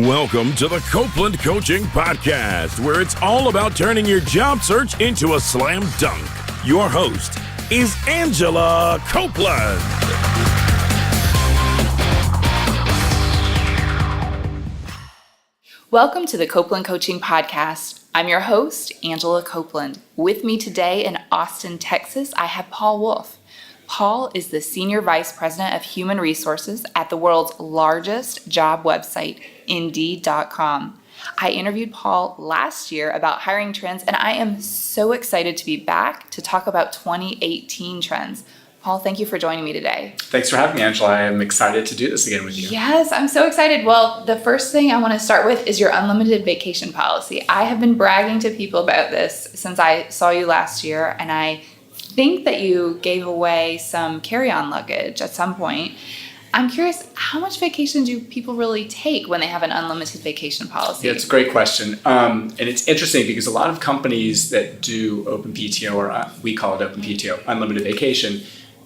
Welcome to the Copeland Coaching Podcast, where it's all about turning your job search into a slam dunk. Your host is Angela Copeland. Welcome to the Copeland Coaching Podcast. I'm your host, Angela Copeland. With me today in Austin, Texas, I have Paul Wolfe. Paul is the Senior Vice President of Human Resources at the world's largest job website, Indeed.com. I interviewed Paul last year about hiring trends, and I am so excited to be back to talk about 2018 trends. Paul, thank you for joining me today. Thanks for having me, Angela. I am excited to do this again with you. Yes, I'm so excited. Well, the first thing I want to start with is your unlimited vacation policy. I have been bragging to people about this since I saw you last year, and I think that you gave away some carry-on luggage at some point. I'm curious, how much vacation do people really take when they have an unlimited vacation policy? Yeah, it's a great question. And it's interesting because a lot of companies that do open PTO, or we call it open PTO, unlimited vacation,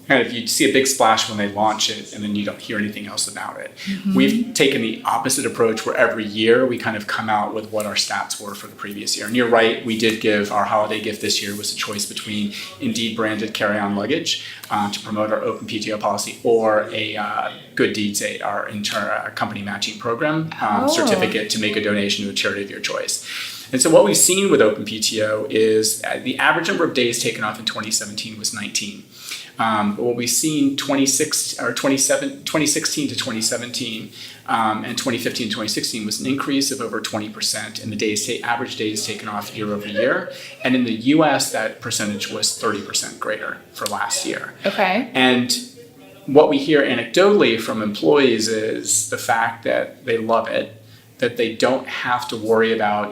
kind of you see a big splash when they launch it and then you don't hear anything else about it. Mm-hmm. We've taken the opposite approach where every year we kind of come out with what our stats were for the previous year. And you're right, we did give our holiday gift this year was a choice between Indeed branded carry-on luggage to promote our open PTO policy or a Good Deeds Aid, our company matching program certificate to make a donation to a charity of your choice. And so what we've seen with open PTO is the average number of days taken off in 2017 was 19. But what we've seen 2016 to 2017 and 2015 to 2016 was an increase of over 20% in the average days taken off year over year. And in the US, that percentage was 30% greater for last year. Okay. And what we hear anecdotally from employees is the fact that they love it, that they don't have to worry about,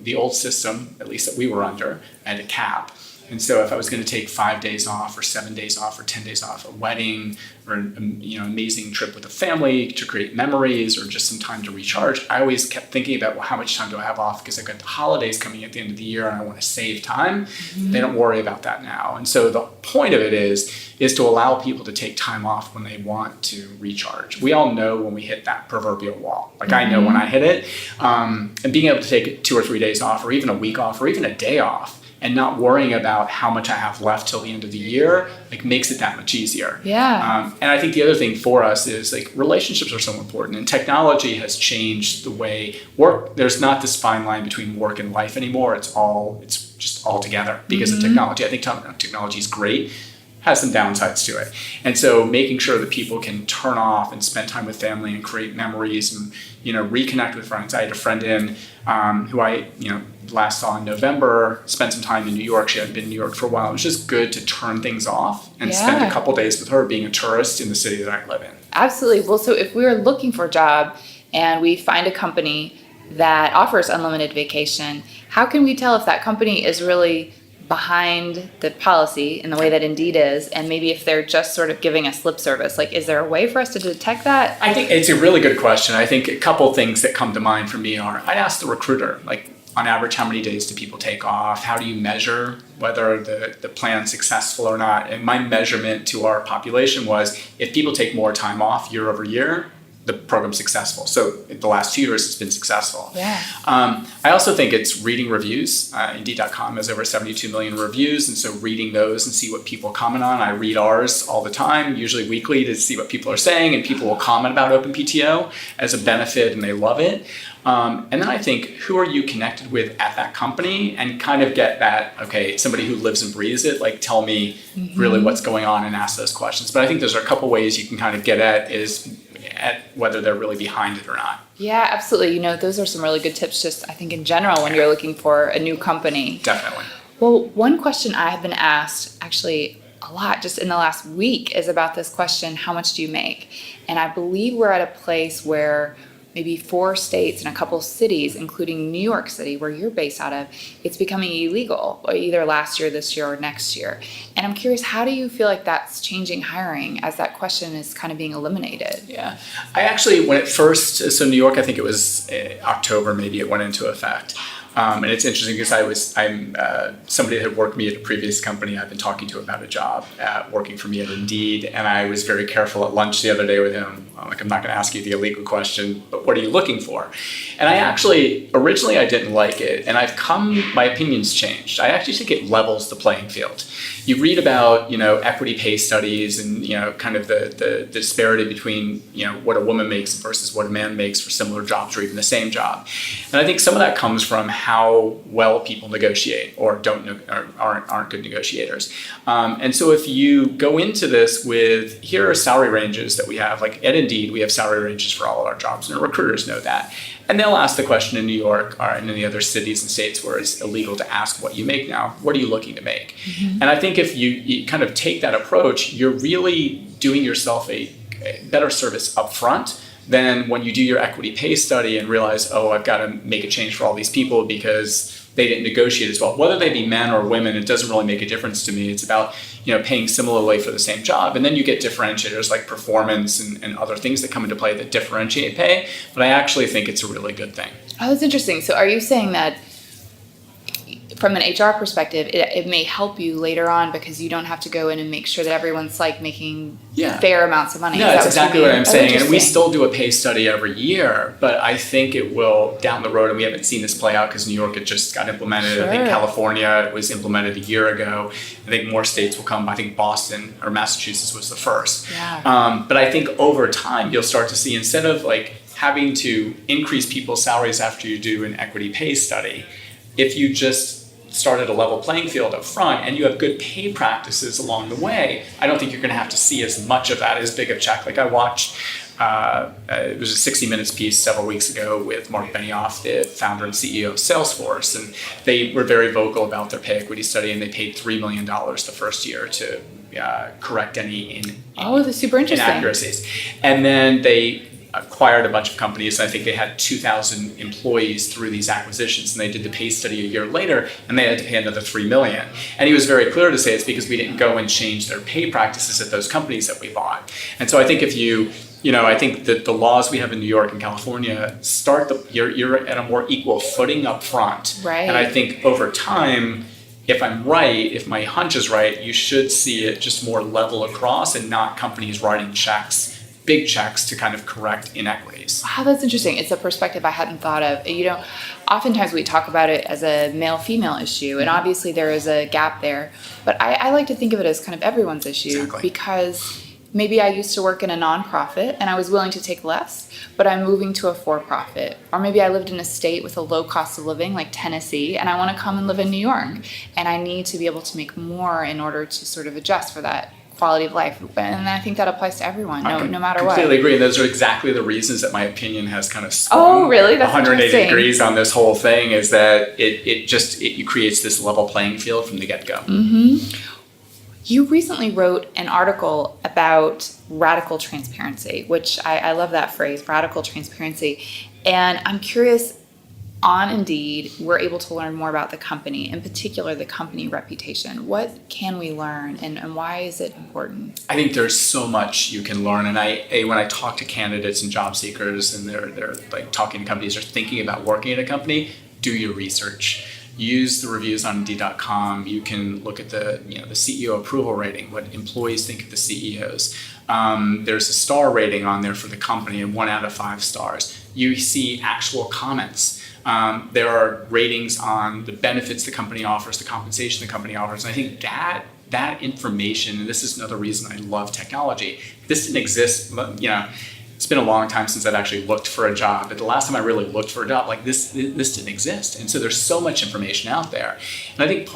the old system, at least that we were under, at a cap. And so if I was going to take 5 days off or 7 days off or 10 days off, a wedding or an amazing trip with a family to create memories or just some time to recharge, I always kept thinking about, well, how much time do I have off? Because I've got the holidays coming at the end of the year and I want to save time. Mm-hmm. They don't worry about that now. And so the point of it is to allow people to take time off when they want to recharge. We all know when we hit that proverbial wall. Like I know when I hit it, and being able to take 2 or 3 days off or even a week off or even a day off and not worrying about how much I have left till the end of the year, makes it that much easier. Yeah. And I think the other thing for us is relationships are so important, and technology has changed the way work. There's not this fine line between work and life anymore. It's just all together because of technology. I think technology is great, has some downsides to it. And so making sure that people can turn off and spend time with family and create memories and, reconnect with friends. I had a friend who I, last saw in November, spent some time in New York. She hadn't been in New York for a while. It was just good to turn things off and spend a couple days with her being a tourist in the city that I live in. Absolutely. Well, so if we're looking for a job and we find a company that offers unlimited vacation, how can we tell if that company is really behind the policy in the way that Indeed is, and maybe if they're just sort of giving us lip service? Is there a way for us to detect that? I think it's a really good question. I think a couple things that come to mind for me are, I'd ask the recruiter, on average, how many days do people take off? How do you measure whether the plan's successful or not? And my measurement to our population was, if people take more time off year over year, the program's successful. So the last 2 years, it's been successful. Yeah. I also think it's reading reviews. Indeed.com has over 72 million reviews, and so reading those and see what people comment on. I read ours all the time, usually weekly, to see what people are saying, and people will comment about Open PTO as a benefit, and they love it. And then I think, who are you connected with at that company, and kind of get that, somebody who lives and breathes it, tell me really what's going on and ask those questions. But I think there's a couple ways you can kind of get at whether they're really behind it or not. Yeah, absolutely. Those are some really good tips just, I think, in general when you're looking for a new company. Definitely. Well, one question I have been asked actually a lot just in the last week is about this question, how much do you make? And I believe we're at a place where maybe 4 states and a couple cities, including New York City, where you're based out of, it's becoming illegal, either last year, this year, or next year. And I'm curious, how do you feel like that's changing hiring as that question is kind of being eliminated? Yeah. I actually, when it first, so New York, I think it was October, maybe it went into effect. And it's interesting because I'm somebody that had worked with me at a previous company I've been talking to about a job working for me at Indeed. And I was very careful at lunch the other day with him. I'm like, I'm not going to ask you the illegal question, but what are you looking for? And originally I didn't like it. And my opinion's changed. I actually think it levels the playing field. You read about, equity pay studies and, kind of the disparity between, what a woman makes versus what a man makes for similar jobs or even the same job. And I think some of that comes from how well people negotiate or aren't good negotiators. And so if you go into this with, here are salary ranges that we have, like at Indeed, we have salary ranges for all of our jobs, and our recruiters know that. And they'll ask the question in New York or in any other cities and states where it's illegal to ask what you make now, what are you looking to make? Mm-hmm. And I think if you kind of take that approach, you're really doing yourself a better service up front than when you do your equity pay study and realize, I've got to make a change for all these people because they didn't negotiate as well. Whether they be men or women, it doesn't really make a difference to me. It's about paying similarly for the same job. And then you get differentiators like performance and other things that come into play that differentiate pay. But I actually think it's a really good thing. Oh, that's interesting. So are you saying that from an HR perspective, it may help you later on because you don't have to go in and make sure that everyone's like making fair amounts of money? No, that's exactly what I'm saying. And we still do a pay study every year, but I think it will down the road, and we haven't seen this play out because New York, it just got implemented. Sure. I think California, it was implemented a year ago. I think more states will come. I think Boston or Massachusetts was the first. Yeah. But I think over time, you'll start to see, instead of like having to increase people's salaries after you do an equity pay study, if you just started a level playing field up front and you have good pay practices along the way, I don't think you're going to have to see as much of that as big of check. Like I watched, it was a 60 Minutes piece several weeks ago with Mark Benioff, the founder and CEO of Salesforce, and they were very vocal about their pay equity study, and they paid $3 million the first year to correct any that's super interesting. inaccuracies. And then they acquired a bunch of companies, and I think they had 2,000 employees through these acquisitions, and they did the pay study a year later, and they had to pay another $3 million. And he was very clear to say it's because we didn't go and change their pay practices at those companies that we bought. And so I think if I think that the laws we have in New York and California you're at a more equal footing up front. Right. And I think over time, if my hunch is right, you should see it just more level across and not companies writing big checks to kind of correct inequities. Wow, that's interesting. It's a perspective I hadn't thought of. Oftentimes we talk about it as a male-female issue, and obviously there is a gap there. But I like to think of it as kind of everyone's issue. Exactly. Because maybe I used to work in a nonprofit and I was willing to take less, but I'm moving to a for-profit. Or maybe I lived in a state with a low cost of living like Tennessee, and I want to come and live in New York. And I need to be able to make more in order to sort of adjust for that quality of life. And I think that applies to everyone, no matter what. I completely agree. Those are exactly the reasons that my opinion has kind of swung 180 degrees on this whole thing, is that it creates this level playing field from the get-go. Mm-hmm. You recently wrote an article about radical transparency, which I love that phrase, radical transparency. And I'm curious, on Indeed, we're able to learn more about the company, in particular the company reputation. What can we learn, and why is it important? I think there's so much you can learn, and when I talk to candidates and job seekers, and they're like talking to companies or thinking about working at a company, do your research. Use the reviews on Indeed.com. You can look at the CEO approval rating, what employees think of the CEOs. There's a star rating on there for the company, and 1 out of 5 stars. You see actual comments. There are ratings on the benefits the company offers, the compensation the company offers. And I think that information, and this is another reason I love technology, this didn't exist, it's been a long time since I've actually looked for a job, but the last time I really looked for a job, like this didn't exist. And so there's so much information out there. And I think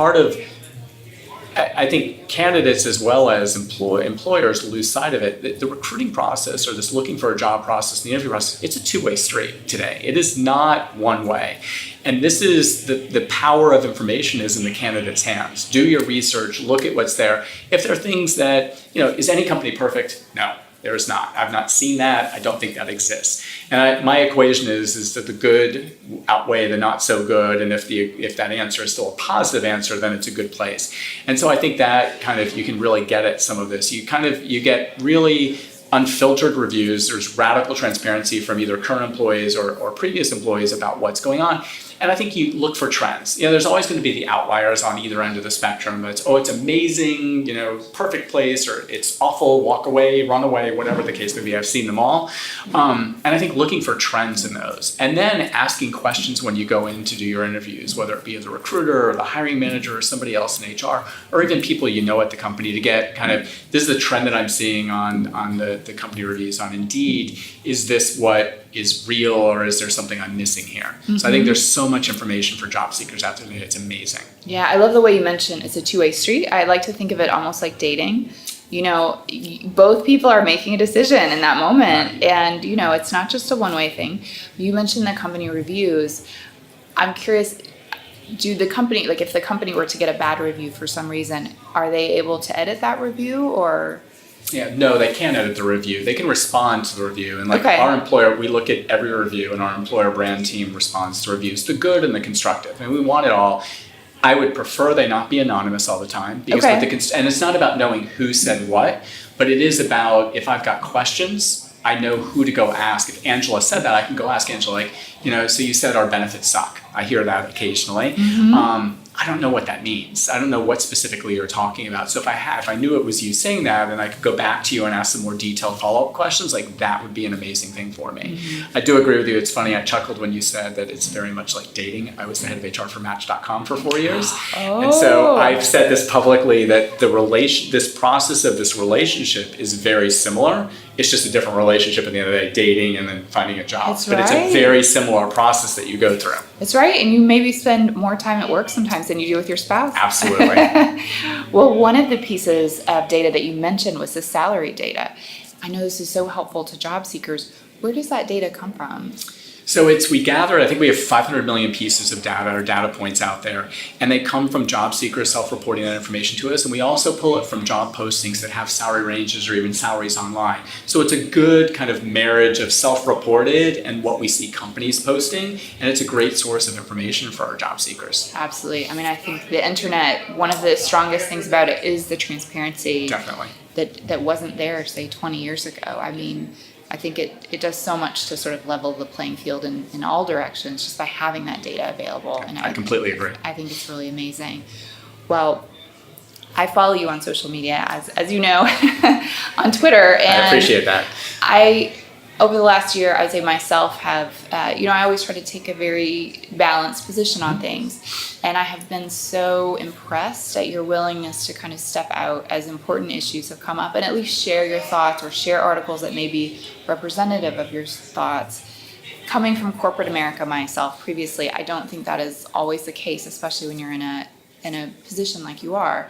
I think candidates as well as employers lose sight of it. The recruiting process, or this looking for a job process, the interview process, it's a two-way street today. It is not one way. And this is the power of information is in the candidate's hands. Do your research, look at what's there. If there are things that, is any company perfect? No. There is not. I've not seen that. I don't think that exists. And my equation is that the good outweigh the not so good. And if that answer is still a positive answer, then it's a good place. And so I think that kind of, you can really get at some of this. You get really unfiltered reviews. There's radical transparency from either current employees or previous employees about what's going on. And I think you look for trends. There's always going to be the outliers on either end of the spectrum. It's amazing, perfect place, or it's awful, walk away, run away, whatever the case may be. I've seen them all. And I think looking for trends in those, and then asking questions when you go in to do your interviews, whether it be as a recruiter or the hiring manager or somebody else in HR, or even people at the company, to get kind of, this is the trend that I'm seeing on the company reviews on Indeed. Is this what is real, or is there something I'm missing here? So I think there's so much information for job seekers out there. It's amazing. Yeah, I love the way you mentioned it's a two-way street. I like to think of it almost like dating. Both people are making a decision in that moment. Right. And, it's not just a one-way thing. You mentioned the company reviews. I'm curious, if the company were to get a bad review for some reason, are they able to edit that review, or? Yeah, no, they can't edit the review. They can respond to the review. And Okay. Our employer, we look at every review, and our employer brand team responds to reviews, the good and the constructive. And we want it all. I would prefer they not be anonymous all the time, because Okay. and it's not about knowing who said what, but it is about, if I've got questions, I know who to go ask. If Angela said that, I can go ask Angela, so you said our benefits suck. I hear that occasionally. I don't know what that means. I don't know what specifically you're talking about. So if I knew it was you saying that, and I could go back to you and ask some more detailed follow-up questions, that would be an amazing thing for me. I do agree with you. It's funny, I chuckled when you said that it's very much like dating. I was the head of HR for Match.com for 4 years. And so I've said this publicly, that this process of this relationship is very similar. It's just a different relationship at the end of the day, dating and then finding a job. That's But it's a very similar process that you go through. That's right. And you maybe spend more time at work sometimes than you do with your spouse. Absolutely. Well, one of the pieces of data that you mentioned was the salary data. I know this is so helpful to job seekers. Where does that data come from? So we gather, I think we have 500 million pieces of data or data points out there, and they come from job seekers self-reporting that information to us, and we also pull it from job postings that have salary ranges or even salaries online. So it's a good kind of marriage of self-reported and what we see companies posting, and it's a great source of information for our job seekers. Absolutely. I think the internet, one of the strongest things about it is the transparency. Definitely. That wasn't there, say, 20 years ago. I think it does so much to sort of level the playing field in all directions just by having that data available. And I completely agree. I think it's really amazing. Well, I follow you on social media, as you know, on Twitter. And I appreciate that. Over the last year, I would say myself have, I always try to take a very balanced position on things. And I have been so impressed at your willingness to kind of step out as important issues have come up and at least share your thoughts or share articles that may be representative of your thoughts. Coming from corporate America myself previously, I don't think that is always the case, especially when you're in a position like you are.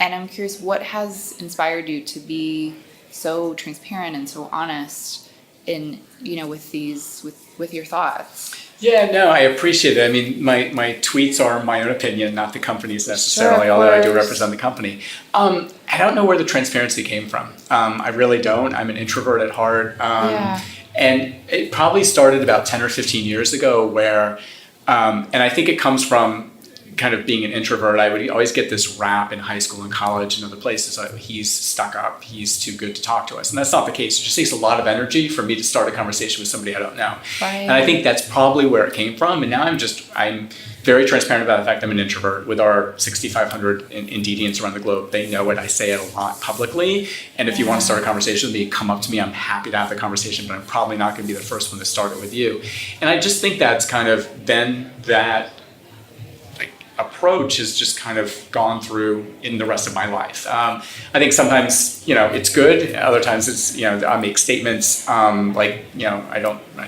And I'm curious, what has inspired you to be so transparent and so honest with your thoughts? Yeah, no, I appreciate it. My tweets are my own opinion, not the company's necessarily, Sure, although I do represent the company. I don't know where the transparency came from. I really don't. I'm an introvert at heart. And it probably started about 10 or 15 years ago where, and I think it comes from kind of being an introvert. I would always get this rap in high school and college and other places, like, he's stuck up, he's too good to talk to us. And that's not the case. It just takes a lot of energy for me to start a conversation with somebody I don't know. Right. And I think that's probably where it came from. And now I'm very transparent about the fact I'm an introvert. With our 6,500 Indeedians around the globe, they know it. I say it a lot publicly. And if you want to start a conversation with me, come up to me. I'm happy to have the conversation, but I'm probably not going to be the first one to start it with you. And I just think that's kind of been that approach has just kind of gone through in the rest of my life. I think sometimes, it's good. Other times it's, I make statements I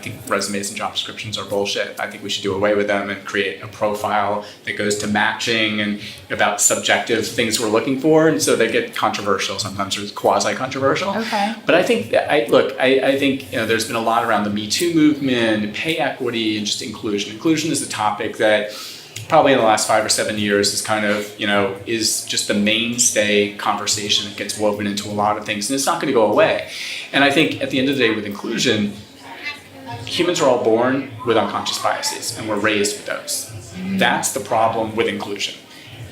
think resumes and job descriptions are bullshit. I think we should do away with them and create a profile that goes to matching and about subjective things we're looking for. And so they get controversial sometimes, or quasi-controversial. Okay. But I think, I think there's been a lot around the Me Too movement, pay equity, and just inclusion. Inclusion is a topic that probably in the last 5 or 7 years is kind of, is just the mainstay conversation that gets woven into a lot of things, and it's not going to go away. And I think at the end of the day with inclusion, humans are all born with unconscious biases, and we're raised with those. That's the problem with inclusion.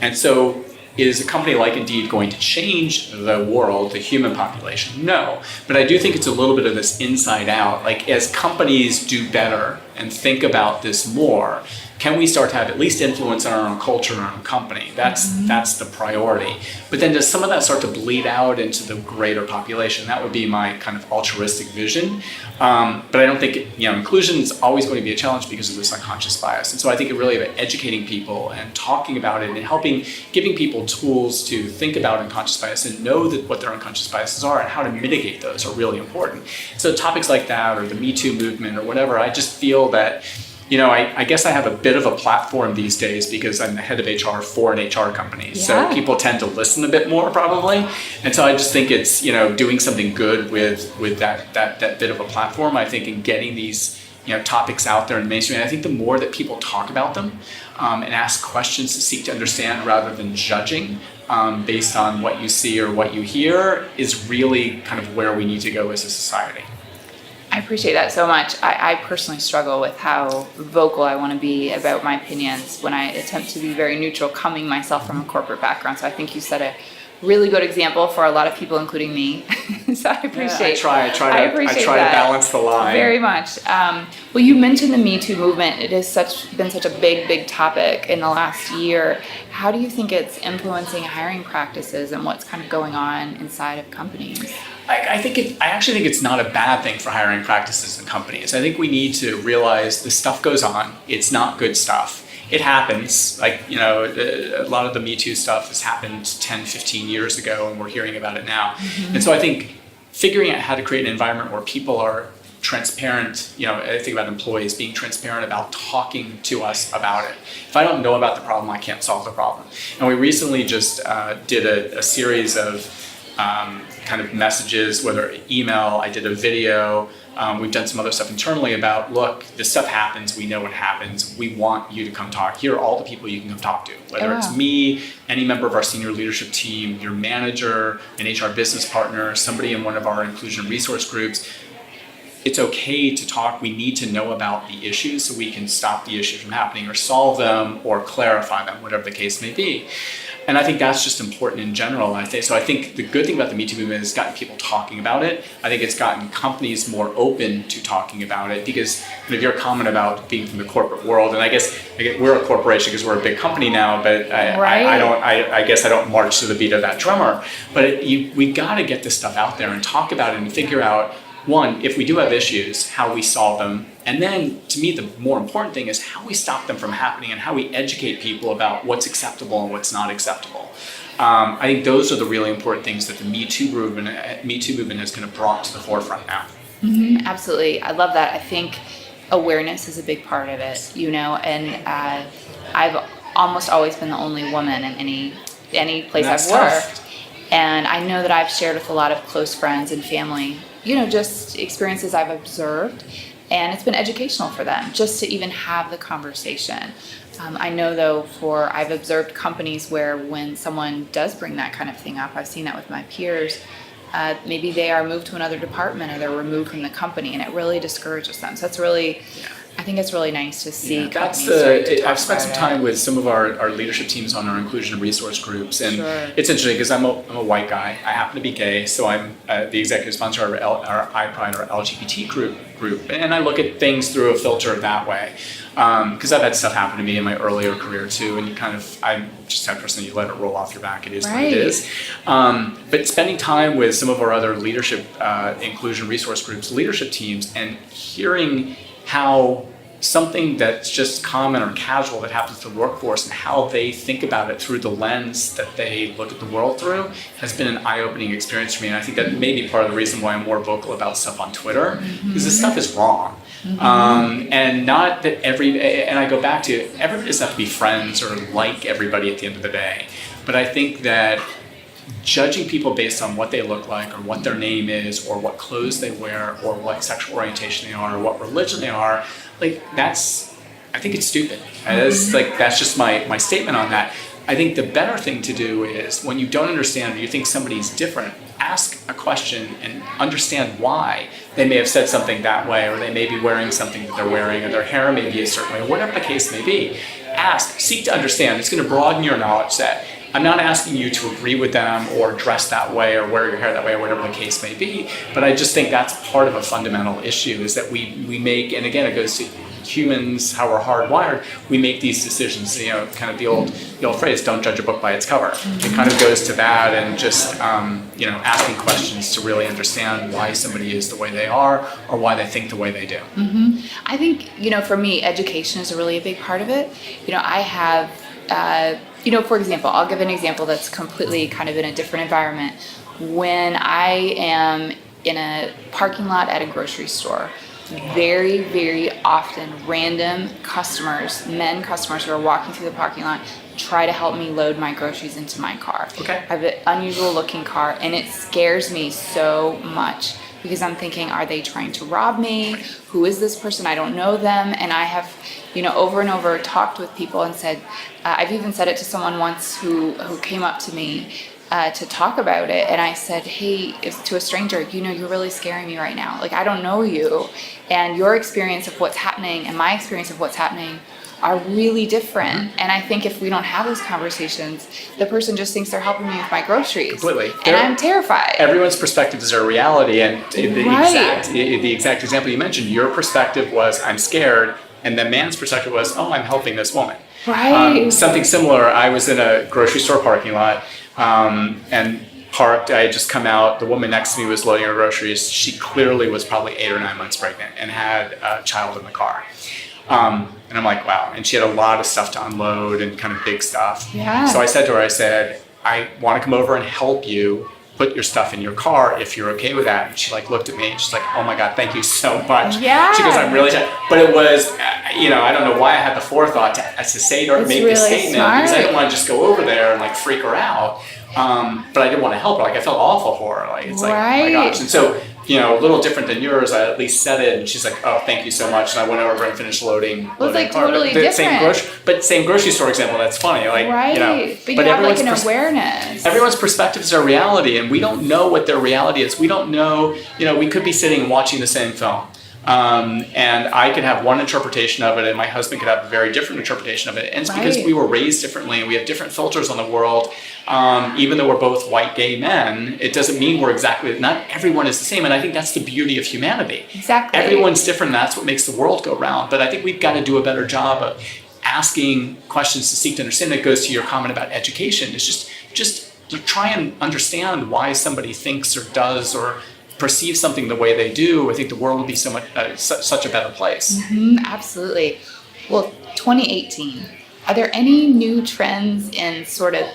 And so is a company like Indeed going to change the world, the human population? No. But I do think it's a little bit of this inside out. Like, as companies do better and think about this more, can we start to have at least influence on our own culture and our own company? That's the priority. But then does some of that start to bleed out into the greater population? That would be my kind of altruistic vision. But I don't think, inclusion is always going to be a challenge because of this unconscious bias. And so I think it really about educating people and talking about it and giving people tools to think about unconscious bias and know that what their unconscious biases are and how to mitigate those are really important. So topics like that or the Me Too movement or whatever, I just feel that I guess I have a bit of a platform these days because I'm the head of HR for an HR company. Yeah. So people tend to listen a bit more probably. And so I just think it's, doing something good with that bit of a platform, I think, in getting these, topics out there in mainstream. And I think the more that people talk about them and ask questions to seek to understand rather than judging based on what you see or what you hear is really kind of where we need to go as a society. I appreciate that so much. I personally struggle with how vocal I want to be about my opinions when I attempt to be very neutral, coming myself from a corporate background. So I think you set a really good example for a lot of people, including me. So I appreciate. Yeah, I try to balance the line. Very much. Well, you mentioned the Me Too movement. It has been such a big topic in the last year. How do you think it's influencing hiring practices and what's kind of going on inside of companies? I actually think it's not a bad thing for hiring practices in companies. I think we need to realize this stuff goes on. It's not good stuff. It happens. A lot of the Me Too stuff has happened 10, 15 years ago, and we're hearing about it now. Mm-hmm. And so I think figuring out how to create an environment where people are transparent, I think about employees being transparent about talking to us about it. If I don't know about the problem, I can't solve the problem. And we recently just did a series of kind of messages, whether email, I did a video, we've done some other stuff internally about, look, this stuff happens, we know what happens, we want you to come talk. Here are all the people you can come talk to, whether it's me, any member of our senior leadership team, your manager, an HR business partner, somebody in one of our inclusion resource groups. It's okay to talk. We need to know about the issues so we can stop the issues from happening or solve them or clarify them, whatever the case may be. And I think that's just important in general. I think the good thing about the Me Too movement is it's gotten people talking about it. I think it's gotten companies more open to talking about it because your comment about being from the corporate world, and I guess we're a corporation because we're a big company now, but I guess I don't march to the beat of that drummer. But we got to get this stuff out there and talk about it and figure out, one, if we do have issues, how we solve them. And then, to me, the more important thing is how we stop them from happening and how we educate people about what's acceptable and what's not acceptable. I think those are the really important things that the Me Too movement has kind of brought to the forefront now. Mm-hmm, absolutely. I love that. I think awareness is a big part of it, and I've almost always been the only woman in any place I've worked. Tough. And I know that I've shared with a lot of close friends and family, just experiences I've observed. And it's been educational for them just to even have the conversation. I know, though, I've observed companies where when someone does bring that kind of thing up, I've seen that with my peers, maybe they are moved to another department or they're removed from the company, and it really discourages them. So it's really... I think it's really nice to see companies I've spent some time with some of our leadership teams on our inclusion resource groups, and it's interesting because I'm a white guy. I happen to be gay, so I'm the executive sponsor of our iPride, our LGBT group, and I look at things through a filter that way because I've had stuff happen to me in my earlier career too, and I'm just that person, you let it roll off your back. It is what it is. But spending time with some of our other leadership inclusion resource groups, leadership teams, and hearing how something that's just common or casual that happens to the workforce and how they think about it through the lens that they look at the world through has been an eye-opening experience for me. And I think that may be part of the reason why I'm more vocal about stuff on Twitter, because this stuff is wrong. And not that and I go back to, everybody doesn't have to be friends or like everybody at the end of the day. But I think that judging people based on what they look like or what their name is or what clothes they wear or what sexual orientation they are or what religion they are, I think it's stupid. That's just my statement on that. I think the better thing to do is when you don't understand or you think somebody's different, ask a question and understand why they may have said something that way, or they may be wearing something that they're wearing, or their hair may be a certain way, or whatever the case may be. Ask, seek to understand. It's going to broaden your knowledge set. I'm not asking you to agree with them or dress that way or wear your hair that way or whatever the case may be. But I just think that's part of a fundamental issue is that we make, and again, it goes to humans, how we're hardwired, we make these decisions, kind of the old phrase, don't judge a book by its cover. It kind of goes to that and just, asking questions to really understand why somebody is the way they are or why they think the way they do. I think, for me, education is really a big part of it. I have, for example, I'll give an example that's completely kind of in a different environment. When I am in a parking lot at a grocery store, very, very often random customers, men customers who are walking through the parking lot, try to help me load my groceries into my car. Okay. I have an unusual looking car, and it scares me so much because I'm thinking, are they trying to rob me? Who is this person? I don't know them. And I have, over and over talked with people and said, I've even said it to someone once who came up to me to talk about it. And I said, hey, to a stranger, you're really scaring me right now. Like, I don't know you. And your experience of what's happening and my experience of what's happening are really different. And I think if we don't have those conversations, the person just thinks they're helping me with my groceries. Completely. And I'm terrified. Everyone's perspective is their reality. And the exact example you mentioned, your perspective was, I'm scared. And the man's perspective was, oh, I'm helping this woman. Right. Something similar, I was in a grocery store parking lot and parked. I had just come out. The woman next to me was loading her groceries. She clearly was probably 8 or 9 months pregnant and had a child in the car. And I'm like, wow. And she had a lot of stuff to unload and kind of big stuff. Yeah. So I said to her, I want to come over and help you put your stuff in your car if you're okay with that. And she looked at me and she's like, oh my God, thank you so much. Yeah. She goes, I'm really, but it was, I don't know why I had the forethought to say to her, make this statement because I didn't want to just go over there and freak her out. But I didn't want to help her. I felt awful for her. It's oh my gosh. And so, a little different than yours, I at least said it and she's like, oh, thank you so much. And I went over and finished loading. Well, it's car. Totally different. Same grocery store example. That's funny. But you have an awareness. Everyone's perspective is their reality and we don't know what their reality is. We don't know, we could be sitting and watching the same film. And I could have one interpretation of it and my husband could have a very different interpretation of it. And it's because we were raised differently and we have different filters on the world. Even though we're both white gay men, it doesn't mean not everyone is the same. And I think that's the beauty of humanity. Exactly. Everyone's different. And that's what makes the world go round. But I think we've got to do a better job of asking questions to seek to understand. That goes to your comment about education. It's just to try and understand why somebody thinks or does or perceive something the way they do. I think the world would be so much such a better place. Absolutely. Well, 2018, are there any new trends in sort of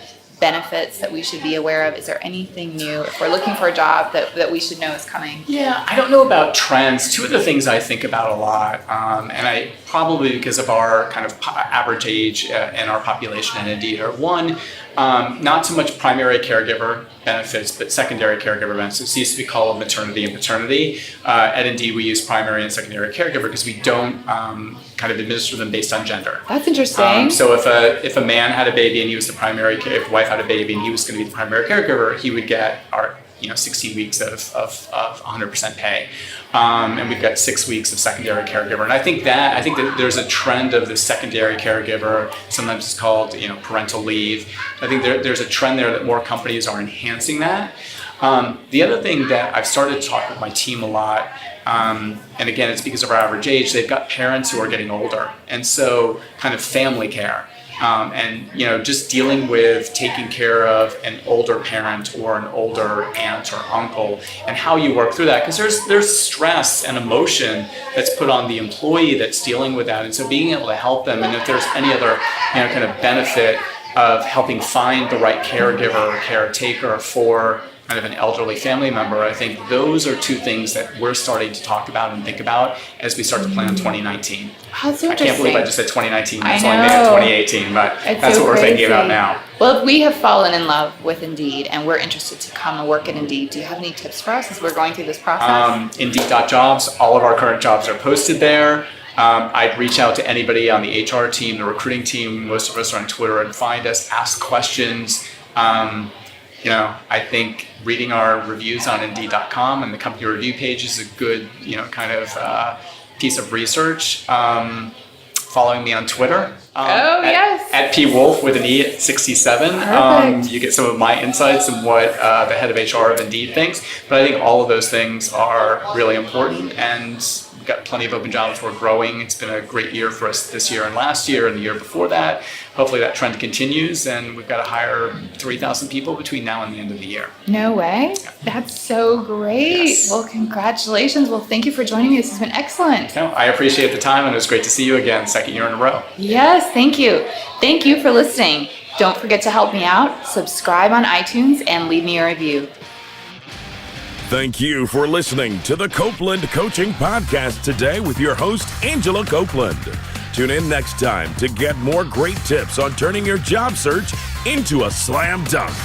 benefits that we should be aware of? Is there anything new if we're looking for a job that we should know is coming? Yeah, I don't know about trends. Two of the things I think about a lot, and I probably because of our kind of average age and our population and Indeed are one, not so much primary caregiver benefits, but secondary caregiver benefits. It used to be called maternity and paternity. At Indeed, we use primary and secondary caregiver because we don't kind of administer them based on gender. That's interesting. So if a man had a baby and he was the primary, if a wife had a baby and he was going to be the primary caregiver, he would get our 16 weeks of 100% pay. And we've got 6 weeks of secondary caregiver. And I think that there's a trend of the secondary caregiver, sometimes it's called, parental leave. I think there's a trend there that more companies are enhancing that. The other thing that I've started to talk with my team a lot, and again, it's because of our average age, they've got parents who are getting older. And so kind of family care. And just dealing with taking care of an older parent or an older aunt or uncle and how you work through that, because there's stress and emotion that's put on the employee that's dealing with that. And so being able to help them, and if there's any other kind of benefit of helping find the right caregiver or caretaker for kind of an elderly family member, I think those are two things that we're starting to talk about and think about as we start to plan 2019. That's interesting. I can't believe I just said 2019. That's I only made it 2018, but that's what we're thinking about now. Well, if we have fallen in love with Indeed and we're interested to come and work at Indeed, do you have any tips for us as we're going through this process? Indeed.jobs, all of our current jobs are posted there. I'd reach out to anybody on the HR team, the recruiting team. Most of us are on Twitter and find us, ask questions. I think reading our reviews on Indeed.com and the company review page is a good, kind of piece of research. following me on Twitter. Yes. At P Wolfe with an E at 67. Perfect. You get some of my insights and what the head of HR of Indeed thinks. But I think all of those things are really important, and we've got plenty of open jobs. We're growing. It's been a great year for us this year and last year and the year before that. Hopefully that trend continues, and we've got to hire 3,000 people between now and the end of the year. No way. That's so great. Yes. Well, congratulations. Well, thank you for joining me. This has been excellent. No, I appreciate the time, and it was great to see you again, second year in a row. Yes, thank you. Thank you for listening. Don't forget to help me out, subscribe on iTunes, and leave me a review. Thank you for listening to the Copeland Coaching Podcast today with your host, Angela Copeland. Tune in next time to get more great tips on turning your job search into a slam dunk.